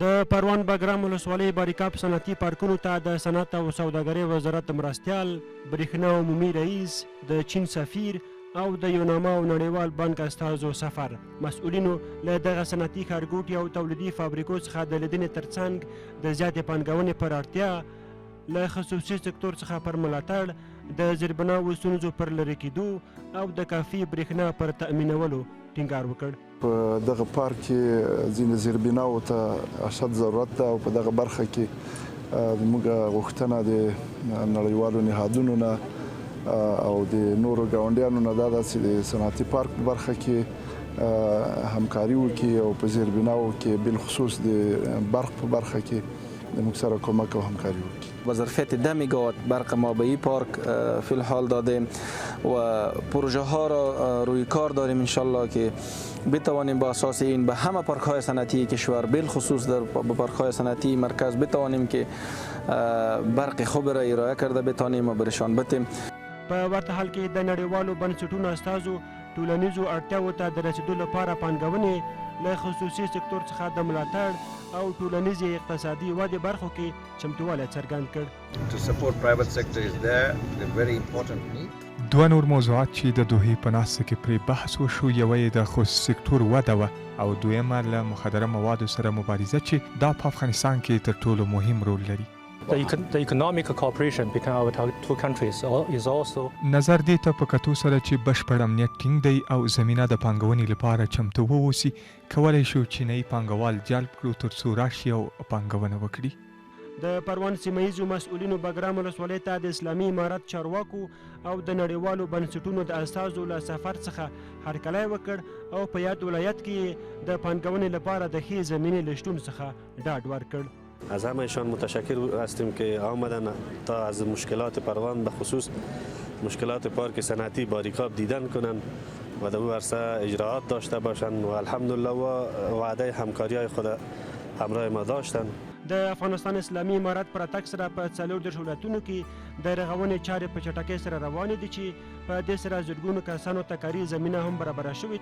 د پروان بګرام ولسوالۍ باریکاب صنعتي پارکونو ته د صنعت او سوداګرۍ وزارت مرستیال، برېښنا عمومي رئیس، د چین سفیر او د یوناما او نړیوال بانک استازو سفر. مسؤلینو له دغه صنعتي ښارګوټي او تولیدي فابریکو څخه د لیدنې ترڅنګ د زیاتې پانګونې پر اړتیا، له خصوصي سکتور څخه پر ملاتړ، د زیربناوو ستونزو پر لرې کېدو او د کافي برېښنا پر تأمینولو ټینګار وکړ. په دغه پارک کې ځینې زیربناوو ته اشد ضرورت ده او په دغه برخه کې زموږ غوښتنه د نړیوالو نهادونو نه او د نورو ګاونډیانو نه دا ده چې د صنعتي پارک په برخه کې همکاري وکړي او په زیربناوو کې بالخصوص د برق په برخه کې د موږ سره کمک او همکاری وکړي. با ظرفیت 10 مگاوات برق ما به این پارک فی الحال دادیم و پروژه ها را روی کار داریم انشالله که بتوانیم با اساس این به همه پارک های صنعتی کشور بالخصوص در پارک های صنعتی مرکز بتوانیم که برق خوب را ارائه کرده بتوانیم و برشان بتیم. په ورته حال کې د نړیوالو بنسټونو استازو ټولنیزو اړتیاوو ته د رسیدو لپاره پانګونې، له خصوصي سکتور څخه د ملاتړ او ټولنیزې اقتصادي ودې برخو کې چمتووالی څرګند کړ. To support private sector is there, a very important need. دوه نور موضوعات چې د دوحې په ناسته کې پرې بحث وشو، یوه یې د خصوصي سکتور وده وه او دویمه له مخدره موادو سره مبارزه چې دا په افغانستان کې تر ټولو مهم رول لري. The economic cooperation between our two countries is also. نظر دې ته په کتو سره چې بشپړ امنیت ټینګ دی او زمینه د پانګونې لپاره چمتو واوسي، کولی شو چینایي پانګوال جلب کړو ترڅو راشي او پانګونه وکړي. د پروان سیمه ییزو مسؤلینو بګرام ولسوالۍ ته د اسلامي امارت چارواکو او د نړیوالو بنسټونو د استازو له سفر څخه هرکلی وکړ او په یاد ولایت کې د پانګونې لپاره د ښې زمینې له شتون څخه ډاډ ورکړ. از همهشان متشکر هستیم که آمدن تا از مشکلات پروان به خصوص مشکلات پارک صنعتی باریکاب دیدن کنند و در او عرصه اجراعات داشته باشند و الحمدلله و وعده همکاری های خود همراه ما داشتند. د افغانستان اسلامي امارت پر اتک سره په 40 ولایتونو کې د رغونې چارې په چټکۍ سره روانې دي چې په دې سره زرګونو کسانو ته کاري زمینه هم برابره شوې.